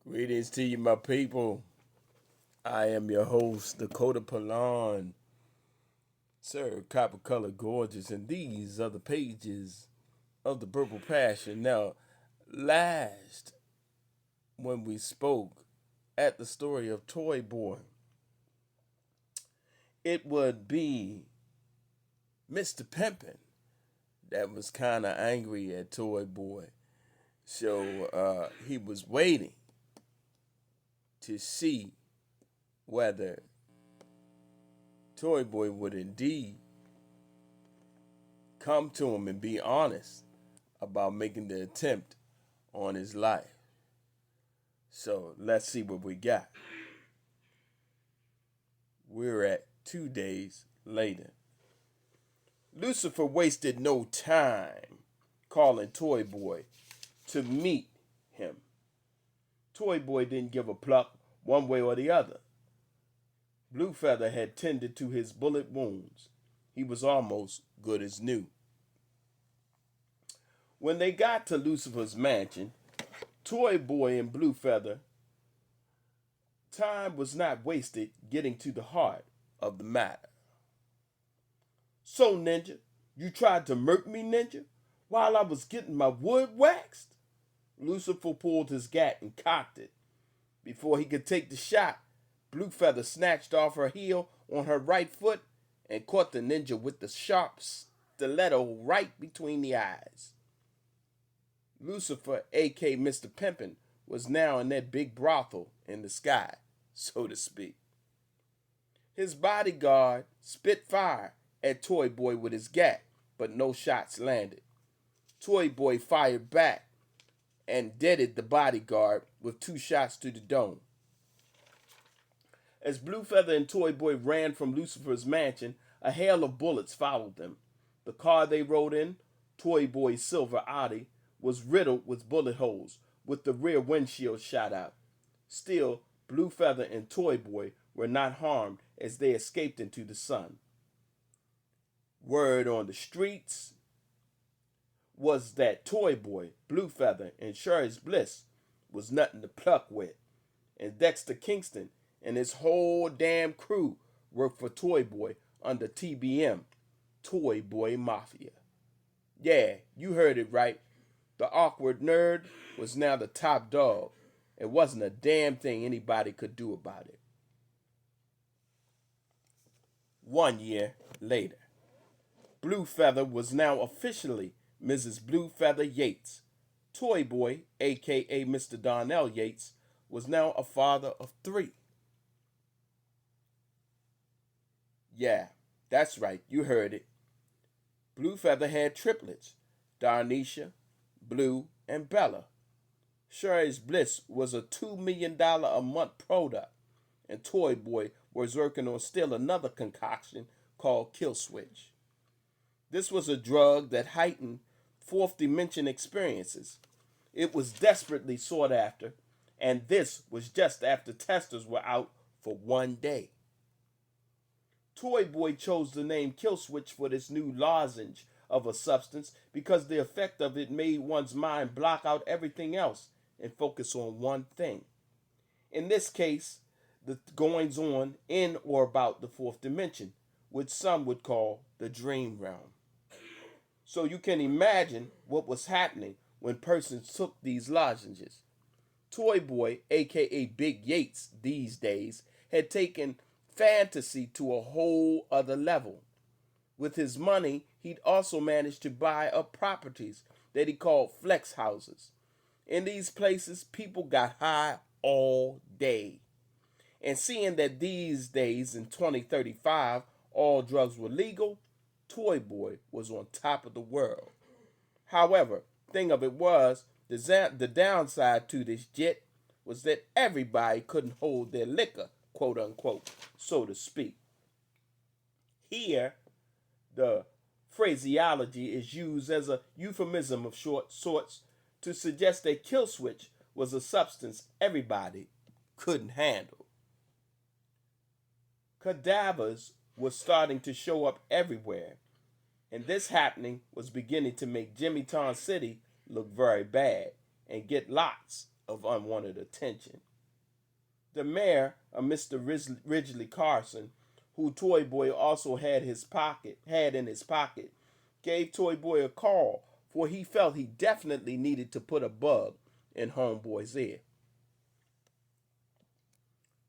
Greetings to you, my people. I am your host, Dakota Palon, Sir Copper Color Gorgeous, and these are the pages of the Purple Passion. Now, last when we spoke at the story of Toy Boy, it would be Mr. Pimpin that was kind of angry at Toy Boy. So he was waiting to see whether Toy Boy would indeed come to him and be honest about making the attempt on his life. So let's see what we got. We're at 2 days later. Lucifer wasted no time calling Toy Boy to meet him. Toy Boy didn't give a pluck one way or the other. Blue Feather had tended to his bullet wounds. He was almost good as new. When they got to Lucifer's mansion, Toy Boy and Blue Feather, time was not wasted getting to the heart of the matter. So, Ninja, you tried to murk me, Ninja, while I was getting my wood waxed? Lucifer pulled his gat and cocked it. Before he could take the shot, Blue Feather snatched off her heel on her right foot and caught the ninja with the sharp stiletto right between the eyes. Lucifer, a.k.a. Mr. Pimpin, was now in that big brothel in the sky, so to speak. His bodyguard spit fire at Toy Boy with his gat, but no shots landed. Toy Boy fired back and deaded the bodyguard with 2 shots to the dome. As Blue Feather and Toy Boy ran from Lucifer's mansion, a hail of bullets followed them. The car they rode in, Toy Boy's silver Audi, was riddled with bullet holes, with the rear windshield shot out. Still, Blue Feather and Toy Boy were not harmed as they escaped into the sun. Word on the streets was that Toy Boy, Blue Feather, and Sherry's Bliss was nothing to pluck with, and Dexter Kingston and his whole damn crew worked for Toy Boy under TBM, Toy Boy Mafia. Yeah, you heard it right. The awkward nerd was now the top dog. It wasn't a damn thing anybody could do about it. 1 year later, Blue Feather was now officially Mrs. Blue Feather Yates. Toy Boy, a.k.a. Mr. Donnell Yates, was now a father of 3. Yeah, that's right, you heard it. Blue Feather had triplets, Darnisha, Blue, and Bella. Sherry's Bliss was a $2 million a month product, and Toy Boy was working on still another concoction called Kill Switch. This was a drug that heightened fourth dimension experiences. It was desperately sought after, And this was just after testers were out for one day. Toy Boy chose the name Kill Switch for this new lozenge of a substance because the effect of it made one's mind block out everything else and focus on one thing. In this case, the goings on in or about the fourth dimension, which some would call the dream realm. So you can imagine what was happening when persons took these lozenges. Toy Boy, aka Big Yates these days, had taken fantasy to a whole other level. With his money, he'd also managed to buy up properties that he called flex houses. In these places, people got high all day. And seeing that these days in 2035 all drugs were legal, Toy Boy was on top of the world. However, thing of it was, the downside to this jit was that everybody couldn't hold their liquor, quote unquote, so to speak. Here, the phraseology is used as a euphemism of short sorts to suggest that kill switch was a substance everybody couldn't handle. Cadavers were starting to show up everywhere, and this happening was beginning to make Jimmytown City look very bad and get lots of unwanted attention. The mayor, a Mr. Ridgely Carson, who Toy Boy also had in his pocket, gave Toy Boy a call, for he felt he definitely needed to put a bug in Homeboy's ear.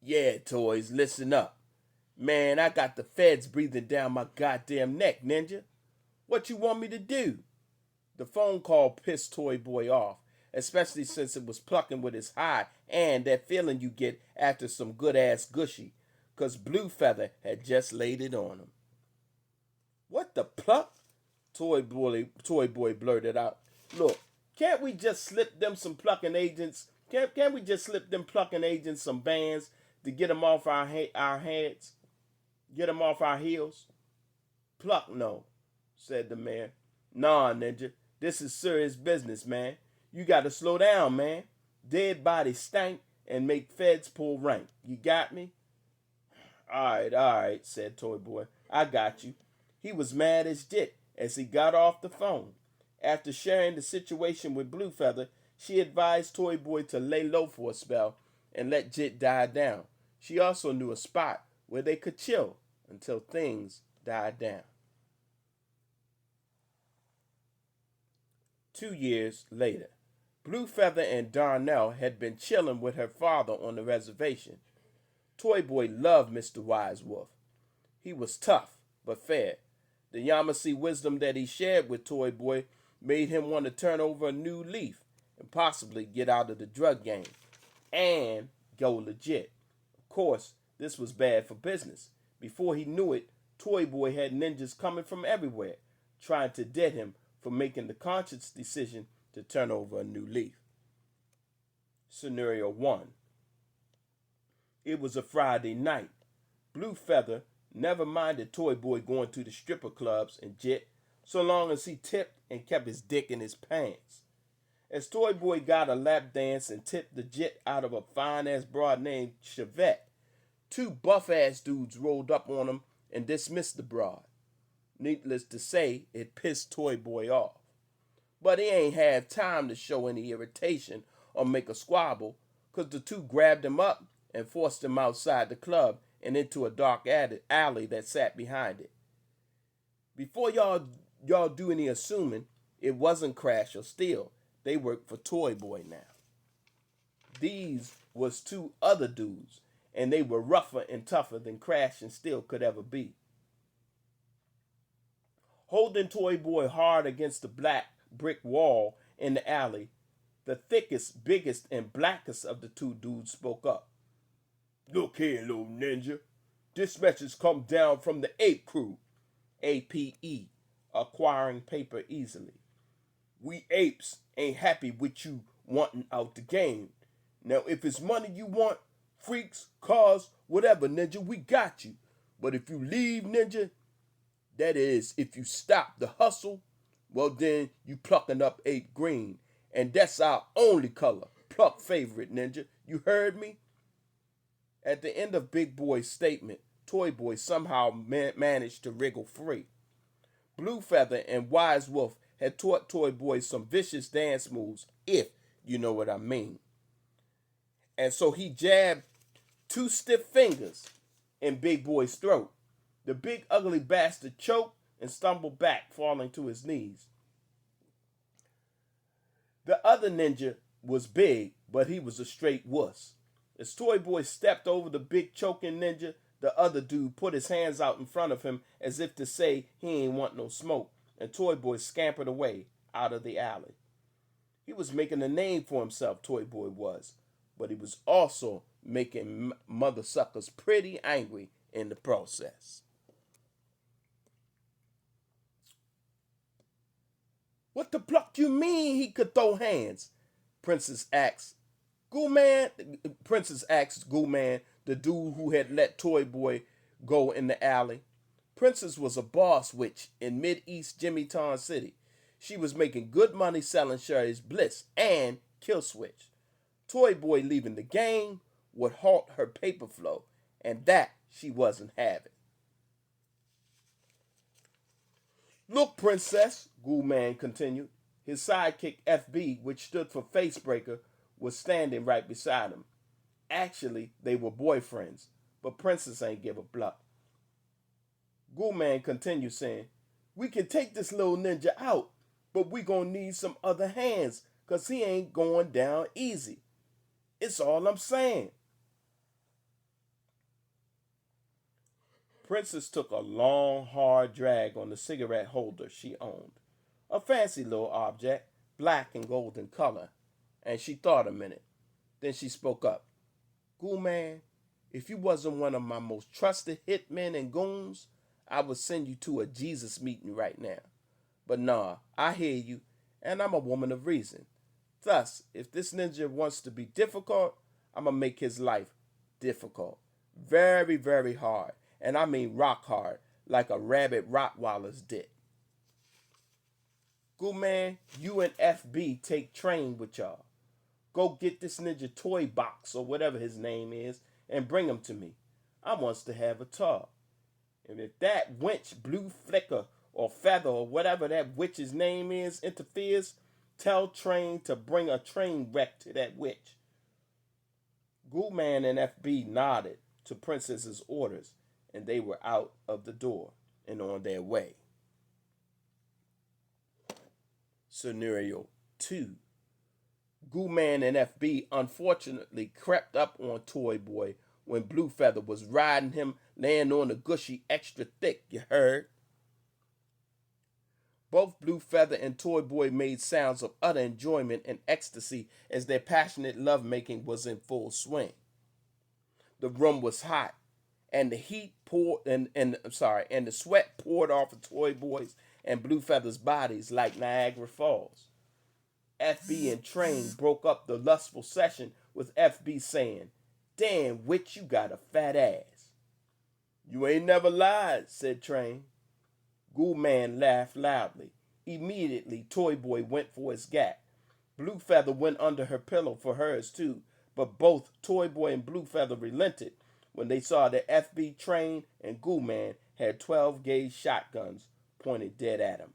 "Yeah, Toys, listen up. Man, I got the feds breathing down my goddamn neck, Ninja. What you want me to do?" The phone call pissed Toy Boy off, especially since it was plucking with his high and that feeling you get after some good-ass gushy, 'cause Blue Feather had just laid it on him. "What the pluck?" Toy Boy blurted out. "Look, can't we just slip them some plucking agents? Can't we just slip them plucking agents some bands to get them off our heads? Get them off our heels?" "Pluck no," said the mayor. "Nah, Ninja, this is serious business, man. You gotta slow down, man. Dead bodies stank and make feds pull rank. You got me?" All right, said Toy Boy. "I got you." He was mad as jit as he got off the phone. After sharing the situation with Blue Feather, she advised Toy Boy to lay low for a spell and let Jit die down. She also knew a spot where they could chill until things died down. 2 years later, Blue Feather and Darnell had been chilling with her father on the reservation. Toy Boy loved Mr. Wise Wolf. He was tough, but fair. The Yamasee wisdom that he shared with Toy Boy made him want to turn over a new leaf and possibly get out of the drug game and go legit. Of course, this was bad for business. Before he knew it, Toy Boy had ninjas coming from everywhere, trying to dead him for making the conscious decision to turn over a new leaf. Scenario 1. It was a Friday night. Blue Feather never minded Toy Boy going to the stripper clubs and jit, so long as he tipped and kept his dick in his pants. As Toy Boy got a lap dance and tipped the jit out of a fine-ass broad named Chevette, 2 buff-ass dudes rolled up on him and dismissed the broad. Needless to say, it pissed Toy Boy off. But he ain't have time to show any irritation or make a squabble, 'cause the 2 grabbed him up and forced him outside the club and into a dark alley that sat behind it. Before y'all do any assuming, it wasn't Crash or Steel. They worked for Toy Boy now. These was 2 other dudes, and they were rougher and tougher than Crash and Steel could ever be. Holding Toy Boy hard against the black brick wall in the alley, the thickest, biggest, and blackest of the 2 dudes spoke up. "Look here, little ninja. This message come down from the Ape Crew." APE, acquiring paper easily. "We apes ain't happy with you wanting out the game. Now, if it's money you want, freaks, cars, whatever, ninja, we got you. But if you leave, ninja, that is, if you stop the hustle, well then you plucking up ape green, and that's our only color, pluck favorite, Ninja. You heard me? At the end of Big Boy's statement, Toy Boy somehow managed to wriggle free. Blue Feather and Wise Wolf had taught Toy Boy some vicious dance moves, if you know what I mean. And so he jabbed two stiff fingers in Big Boy's throat. The big ugly bastard choked and stumbled back, falling to his knees. The other ninja was big, but he was a straight wuss. As Toy Boy stepped over the big choking ninja, the other dude put his hands out in front of him as if to say he ain't want no smoke, and Toy Boy scampered away out of the alley. He was making a name for himself, Toy Boy was, but he was also making mother suckers pretty angry in the process. What the pluck you mean he could throw hands? Princess asked Goo Man, the dude who had let Toy Boy go in the alley. Princess was a boss witch in mid-east Jimmytown City. She was making good money selling Sherry's Bliss and Kill Switch. Toy Boy leaving the game would halt her paper flow, and that she wasn't having. Look, Princess, Goo Man continued. His sidekick FB, which stood for Facebreaker, was standing right beside him. Actually, they were boyfriends, but Princess ain't give a pluck. Goo Man continued saying, we can take this little ninja out, but we gonna need some other hands, cause he ain't going down easy. It's all I'm saying. Princess took a long, hard drag on the cigarette holder she owned. A fancy little object, black and gold in color, and she thought a minute. Then she spoke up. Goo Man, if you wasn't one of my most trusted hitmen and goons, I would send you to a Jesus meeting right now. But nah, I hear you, and I'm a woman of reason. Thus, if this ninja wants to be difficult, I'm going to make his life difficult. Very, very hard. And I mean rock hard, like a rabid Rottweiler's dick. Goo Man, you and FB take train with y'all. Go get this ninja toy box or whatever his name is and bring him to me. I wants to have a talk. And if that wench Blue Flicker or Feather or whatever that witch's name is interferes, tell Train to bring a train wreck to that witch. Goo Man and FB nodded to Princess's orders, and they were out of the door and on their way. Scenario 2. Goo Man and FB unfortunately crept up on Toy Boy when Blue Feather was riding him, laying on the gushy extra thick, you heard? Both Blue Feather and Toy Boy made sounds of utter enjoyment and ecstasy as their passionate lovemaking was in full swing. The room was hot, and the heat poured and the sweat poured off of Toy Boy's and Blue Feather's bodies like Niagara Falls. FB and Train broke up the lustful session with FB saying, "Damn, witch, you got a fat ass." "You ain't never lied," said Train. Goo Man laughed loudly. Immediately, Toy Boy went for his gat. Blue Feather went under her pillow for hers too, but both Toy Boy and Blue Feather relented when they saw that FB, Train, and Goo Man had 12-gauge shotguns pointed dead at him.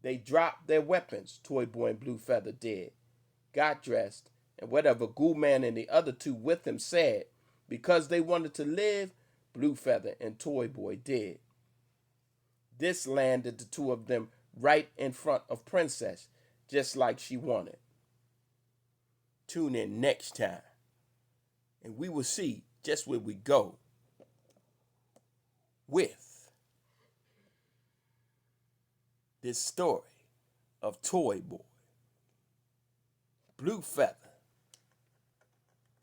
They dropped their weapons, Toy Boy and Blue Feather did, got dressed, and whatever Goo Man and the other two with him said, because they wanted to live, Blue Feather and Toy Boy did. This landed the two of them right in front of Princess, just like she wanted. Tune in next time, and we will see just where we go with this story of Toy Boy, Blue Feather,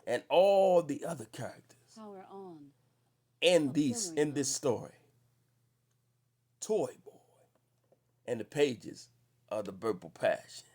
and all the other characters Power on. in this story. Toy Boy and the pages of the Purple Passion.